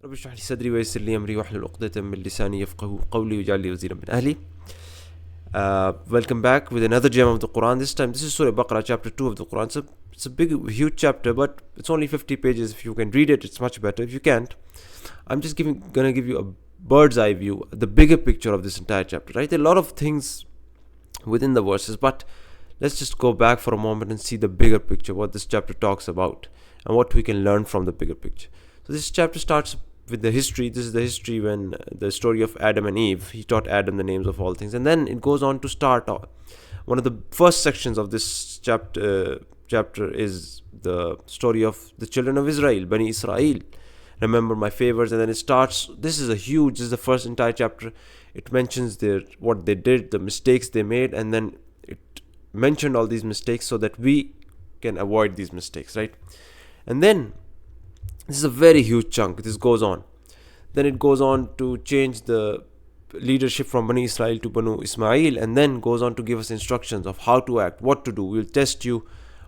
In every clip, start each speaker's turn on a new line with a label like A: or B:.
A: رب اشرح لي صدري ويسر لي أمري واحلل عقدة من لساني يفقهوا قولي واجعل لي وزيرا من أهلي. Welcome back with another gem of the Quran. This time, this is Surah Al-Baqarah, chapter 2 of the Quran. It's a big, huge chapter, but it's only 50 pages. If you can read it, it's much better. If you can't, I'm just gonna give you a bird's eye view, the bigger picture of this entire chapter. Right? There are a lot of things within the verses, but let's just go back for a moment and see the bigger picture, what this chapter talks about, and what we can learn from the bigger picture. So this chapter starts with the history. This is the history when the story of Adam and Eve. He taught Adam the names of all things, and then it goes on to start one of the first sections of this chapter is the story of the children of Israel, Bani Israel. Remember my favors, and then it starts. This is the first entire chapter. It mentions what they did, the mistakes they made, and then it mentioned all these mistakes so that we can avoid these mistakes, right? And then this is a very huge chunk. This goes on. Then it goes on to change the leadership from Bani Israel to Banu Ismail, and then goes on to give us instructions of how to act, what to do. We'll test you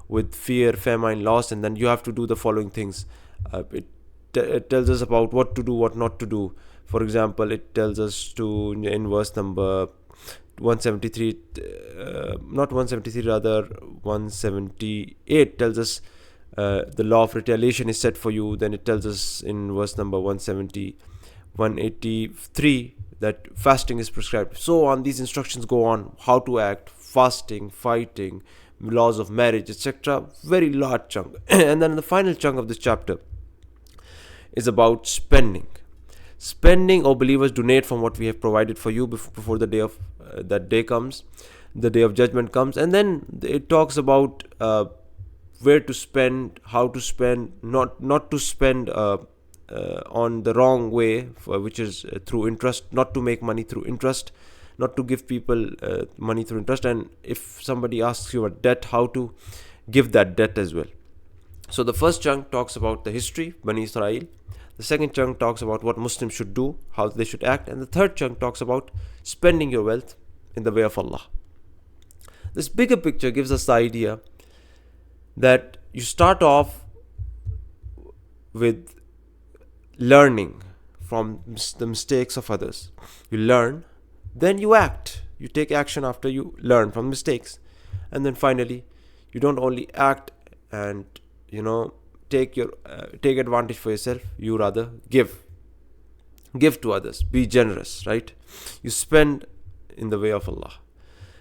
A: with fear, famine, loss, and then you have to do the following things. It tells us about what to do, what not to do. For example, it tells us in verse number 173, not 173, rather 178, tells us the law of retaliation is set for you. Then it tells us in verse number 183 that fasting is prescribed. So on, these instructions go on, how to act, fasting, fighting, laws of marriage, etc. Very large chunk. And then the final chunk of this chapter is about spending. Spending, O believers, donate from what we have provided for you before the day of that day comes, the day of judgment comes. And then it talks about where to spend, how to spend, not to spend on the wrong way, which is through interest, not to make money through interest, not to give people money through interest, and if somebody asks you a debt, how to give that debt as well. So the first chunk talks about the history, Bani Israel. The second chunk talks about what Muslims should do, how they should act, and the third chunk talks about spending your wealth in the way of Allah. This bigger picture gives us the idea that you start off with learning from the mistakes of others. You learn, then you act. You take action after you learn from mistakes. And then finally, you don't only act and, take advantage for yourself. You rather give to others. Be generous, right? You spend in the way of Allah.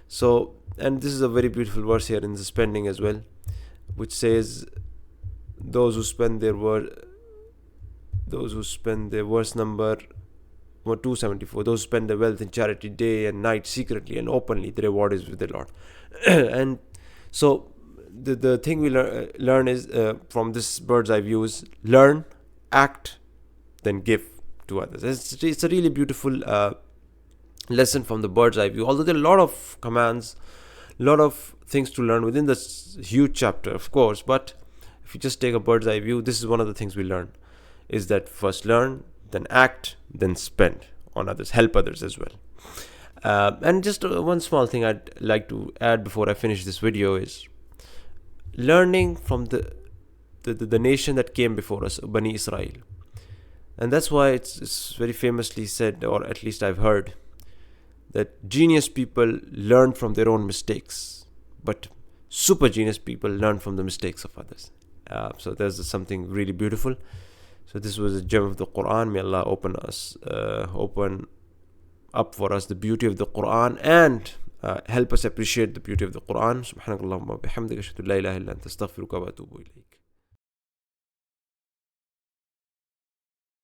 A: So, and this is a very beautiful verse here in the spending as well, which says, those who spend their verse number 274, those who spend their wealth in charity day and night, secretly and openly, the reward is with the Lord. And so the thing we learn is from this bird's eye view is learn, act, then give to others. It's a really beautiful lesson from the bird's eye view, although there are a lot of commands, a lot of things to learn within this huge chapter, of course. But if you just take a bird's eye view, this is one of the things we learn, is that first learn, then act, then spend on others, help others as well. And just one small thing I'd like to add before I finish this video is learning from the nation that came before us, Bani Israel. And that's why it's very famously said, or at least I've heard, that genius people learn from their own mistakes, but super genius people learn from the mistakes of others. So there's something really beautiful. So this was a gem of the Quran. May Allah open up for us the beauty of the Quran and help us appreciate the beauty of the Quran. Subhanakallahumma bihamdika ashhadu an la ilaha illa anta astaghfiruka wa atubu ilayk.